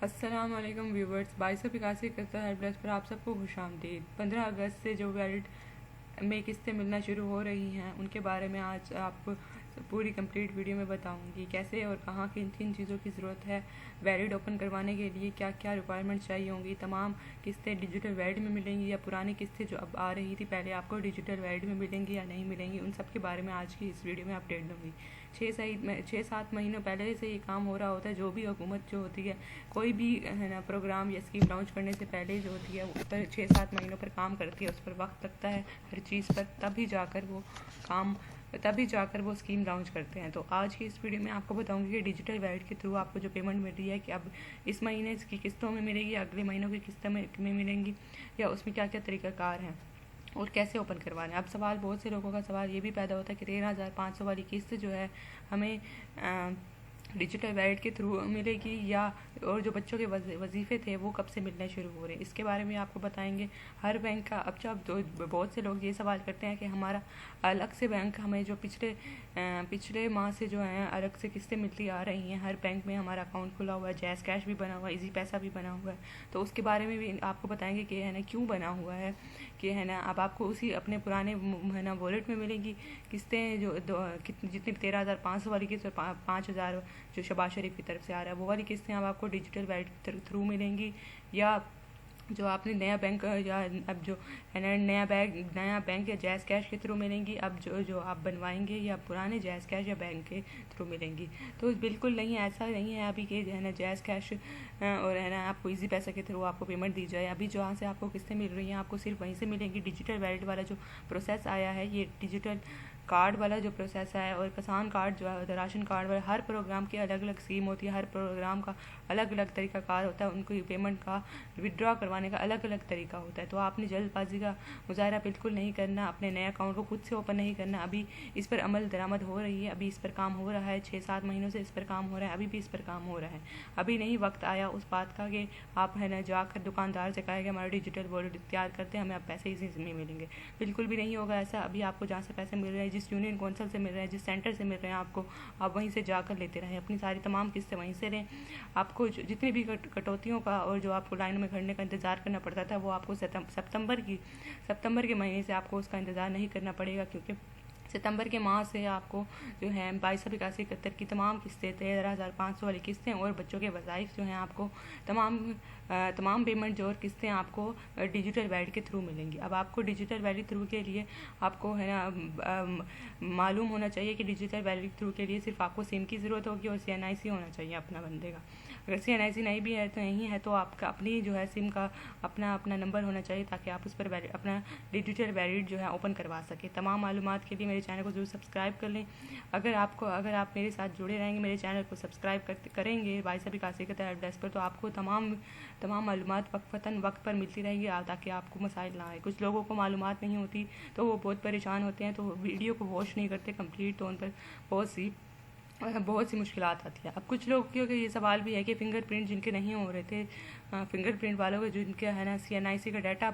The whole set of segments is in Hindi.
अस्सलाम वालेकुम व्यूवर्स। 2281 हेल्प डेस्क पर आप सबको खुशामदीद। 15 अगस्त से जो वैलिड में किस्तें मिलना शुरू हो रही हैं उनके बारे में आज आपको पूरी कंप्लीट वीडियो में बताऊंगी। कैसे और कहाँ किन किन चीज़ों की ज़रूरत है, वैलिड ओपन करवाने के लिए क्या क्या रिक्वायरमेंट चाहिए होंगी, तमाम किस्तें डिजिटल वैलिड में मिलेंगी या पुरानी किस्तें जो अब आ रही थी पहले आपको डिजिटल वैलिड में मिलेंगी या नहीं मिलेंगी, उन सब के बारे में आज की इस वीडियो में अपडेट दूँगी। 6-7 महीनों पहले से ये काम हो रहा होता है। जो भी हुकूमत जो होती है, कोई भी है ना प्रोग्राम या स्कीम लॉन्च करने से पहले जो होती है उस पर 6-7 महीनों पर काम करती है, उस पर वक्त लगता है हर चीज़ पर, तभी जाकर वो स्कीम लॉन्च करते हैं। तो आज की इस वीडियो में आपको बताऊंगी कि डिजिटल वैलेट के थ्रू आपको जो पेमेंट मिल रही है कि अब इस महीने की किस्तों में मिलेगी, अगले महीनों की किस्तों में मिलेंगी, या उसमें क्या क्या तरीक़ाकार हैं और कैसे ओपन करवाना है। अब सवाल, बहुत से लोगों का सवाल ये भी पैदा होता है कि 13,500 वाली किस्त जो है हमें डिजिटल वैलेट के थ्रू मिलेगी या और जो बच्चों के वजीफ़े थे वो कब से मिलने शुरू हो रहे हैं, इसके बारे में आपको बताएंगे। हर बैंक का अब जब बहुत से लोग ये सवाल करते हैं कि हमारा अलग से बैंक हमें जो पिछले माह से जो है अलग से किस्तें मिलती आ रही हैं। हर बैंक में हमारा अकाउंट खुला हुआ है, जैज़ कैश भी बना हुआ है, इजी पैसा भी बना हुआ है, तो उसके बारे में भी आपको बताएंगे कि है ना क्यों बना हुआ है, कि है ना अब आपको उसी अपने पुराने है ना वॉलेट में मिलेंगी किस्तें जो जितनी 13,500 वाली किस्त और 5,000 जो शबाज शरीफ की तरफ से आ रहा है वो वाली किस्तें अब आपको डिजिटल वैलेट के थ्रू मिलेंगी, या जो आपने नया बैंक या अब जो है ना नया बैंक या जैज़ कैश के थ्रू मिलेंगी, अब जो आप बनवाएंगे या पुराने जैज़ कैश या बैंक के थ्रू मिलेंगी। तो बिल्कुल नहीं, ऐसा नहीं है अभी कि है ना जैज़ कैश और है ना आपको इजी पैसा के थ्रू आपको पेमेंट दी जाए। अभी जहाँ से आपको किस्तें मिल रही हैं आपको सिर्फ वहीं से मिलेंगी। डिजिटल वैलेट वाला जो प्रोसेस आया है, ये डिजिटल कार्ड वाला जो प्रोसेस है और किसान कार्ड जो है, राशन कार्ड वाला, हर प्रोग्राम की अलग अलग स्कीम होती है, हर प्रोग्राम का अलग अलग तरीका कार होता है, उनको पेमेंट का विड्रॉ करवाने का अलग अलग तरीका होता है। तो आपने जल्दबाजी का मुजाहरा बिल्कुल नहीं करना, अपने नए अकाउंट को खुद से ओपन नहीं करना। अभी इस पर अमल दरामद हो रही है, अभी इस पर काम हो रहा है, 6-7 महीनों से इस पर काम हो रहा है, अभी भी इस पर काम हो रहा है। अभी नहीं वक्त आया उस बात का कि आप है ना जाकर दुकानदार से कहें कि हमारा डिजिटल वॉलेट तैयार करते हैं, हमें अब पैसे इसी में मिलेंगे। बिल्कुल भी नहीं होगा ऐसा। अभी आपको जहाँ से पैसे मिल रहे हैं, जिस यूनियन कौंसिल से मिल रहे हैं, जिस सेंटर से मिल रहे हैं आपको, आप वहीं से जाकर लेते रहें, अपनी सारी तमाम किस्तें वहीं से लें। आपको जितनी भी कटौतियों का और जो आपको लाइन में खड़ने का इंतज़ार करना पड़ता था वो आपको सितंबर के महीने से आपको उसका इंतज़ार नहीं करना पड़ेगा, क्योंकि सितंबर के माह से आपको जो है 2281 की तमाम किस्तें, 13,500 वाली किस्तें और बच्चों के वज़ाइफ जो हैं आपको तमाम पेमेंट जो और किस्तें आपको डिजिटल वैलेट के थ्रू मिलेंगी। अब आपको डिजिटल वैलेट थ्रू के लिए आपको है ना मालूम होना चाहिए कि डिजिटल वैलेट थ्रू के लिए सिर्फ आपको सिम की ज़रूरत होगी और CNIC होना चाहिए अपना बंदे का। अगर CNIC नहीं भी है तो नहीं है तो आपका अपनी जो है सिम का अपना नंबर होना चाहिए, ताकि आप उस पर अपना डिजिटल वैलेट जो है ओपन करवा सकें। तमाम मालूमात के लिए मेरे चैनल को ज़रूर सब्सक्राइब कर लें। अगर आप मेरे साथ जुड़े रहेंगे, मेरे चैनल को सब्सक्राइब करेंगे 2281 के हेल्प डेस्क पर, तो आपको तमाम मालूमात वक्त पर मिलती रहेंगी, ताकि आपको मसाइल ना आए। कुछ लोगों को मालूमात नहीं होती तो वो बहुत परेशान होते हैं, तो वीडियो को वॉच नहीं करते कंप्लीट, तो उन पर बहुत सी मुश्किलात आती है। अब कुछ लोग क्योंकि ये सवाल भी है कि फिंगरप्रिंट जिनके नहीं हो रहे थे, फिंगरप्रिंट वालों के जिनके है ना CNIC का डाटा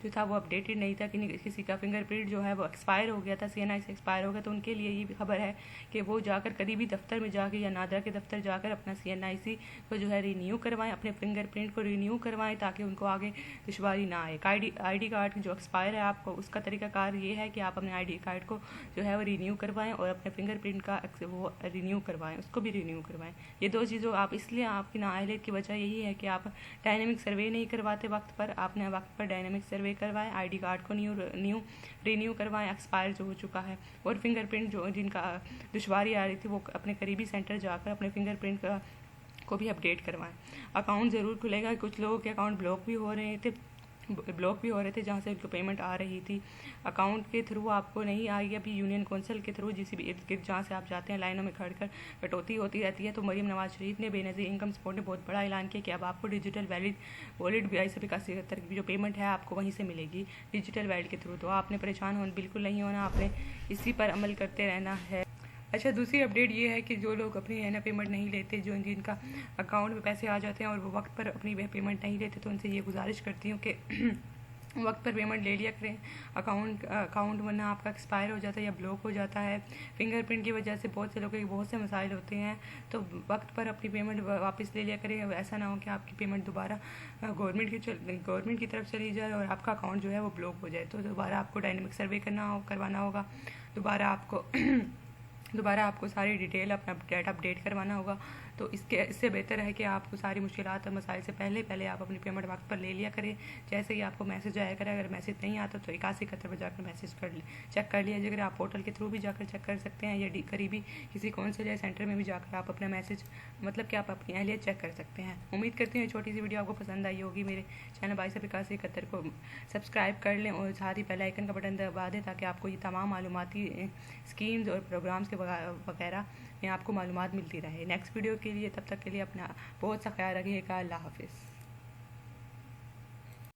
जो था वो अपडेटेड नहीं था, किसी का फिंगरप्रिंट जो है वो एक्सपायर हो गया था, CNIC एक्सपायर हो गया, तो उनके लिए ये भी खबर है कि वो जाकर करीबी दफ्तर में जाकर या नादरा के दफ्तर जाकर अपना CNIC को जो है रिन्यू करवाएं, अपने फिंगरप्रिंट को रिन्यू करवाएं, ताकि उनको आगे दुश्वारी ना आए। ID कार्ड जो एक्सपायर है आपको, उसका तरीकाकार ये है कि आप अपने ID कार्ड को जो है वो रिन्यू करवाएं और अपने फिंगरप्रिंट का वो रिन्यू करवाएं, उसको भी रिन्यू करवाएं। ये दो चीज़ों आप, इसलिए आपकी नाअहलियत की वजह यही है कि आप डायनेमिक सर्वे नहीं करवाते वक्त पर। आपने वक्त पर डायनेमिक सर्वे करवाएं, ID कार्ड को रिन्यू करवाएं एक्सपायर जो हो चुका है, और फिंगरप्रिंट जो जिनका दुश्वारी आ रही थी वो अपने करीबी सेंटर जाकर अपने फिंगरप्रिंट को भी अपडेट करवाएं। अकाउंट ज़रूर खुलेगा। कुछ लोगों के अकाउंट ब्लॉक भी हो रहे थे जहाँ से उनको पेमेंट आ रही थी। अकाउंट के थ्रू आपको नहीं आई, अभी यूनियन कौंसिल के थ्रू जिस भी इर्द गिर्द जहाँ से आप जाते हैं लाइनों में खड़कर कटौती होती रहती है, तो मरीम नवाज शरीफ ने बेनज़ीर इनकम सपोर्ट ने बहुत बड़ा ऐलान किया कि अब आपको डिजिटल वॉलेट 2281 की जो पेमेंट है आपको वहीं से मिलेगी डिजिटल वैलेट के थ्रू। तो आपने परेशान होना बिल्कुल नहीं होना, आपने इसी पर अमल करते रहना है। अच्छा, दूसरी अपडेट ये है कि जो लोग अपनी है ना पेमेंट नहीं लेते, जो जिनका अकाउंट में पैसे आ जाते हैं और वो वक्त पर अपनी पेमेंट नहीं लेते, तो उनसे ये गुजारिश करती हूँ कि वक्त पर पेमेंट ले लिया करें। अकाउंट वरना आपका एक्सपायर हो जाता है या ब्लॉक हो जाता है। फिंगरप्रिंट की वजह से बहुत से लोगों के बहुत से मसाइल होते हैं, तो वक्त पर अपनी पेमेंट वापस ले लिया करें। ऐसा ना हो कि आपकी पेमेंट दोबारा गवर्नमेंट की तरफ चली जाए और आपका अकाउंट जो है वो ब्लॉक हो जाए। तो दोबारा आपको डायनेमिक सर्वे करवाना होगा। दोबारा आपको सारी डिटेल अपना डेटा अपडेट करवाना होगा। तो इससे बेहतर है कि आपको सारी मुश्किलात और मसाइल से पहले आप अपनी पेमेंट वक्त पर ले लिया करें। जैसे ही आपको मैसेज आया करें, अगर मैसेज नहीं आता तो 8171 पर जाकर मैसेज चेक कर लिया। अगर आप पोर्टल के थ्रू भी जाकर चेक कर सकते हैं या करीबी किसी कौंसिल सेंटर में भी जाकर आप अपना मैसेज मतलब कि आप अपनी अहलियत चेक कर सकते हैं। उम्मीद करती हूँ छोटी सी वीडियो आपको पसंद आई होगी। मेरे चैनल 8281 को सब्सक्राइब कर लें और साथ ही बेल आइकन का बटन दबा दें ताकि आपको ये तमाम मालूमाती स्कीम्स और प्रोग्राम्स के वगैरह में आपको मालूमात मिलती रहे। नेक्स्ट वीडियो के लिए तब तक के लिए अपना बहुत सा ख्याल रखिएगा। अल्लाह हाफिज़।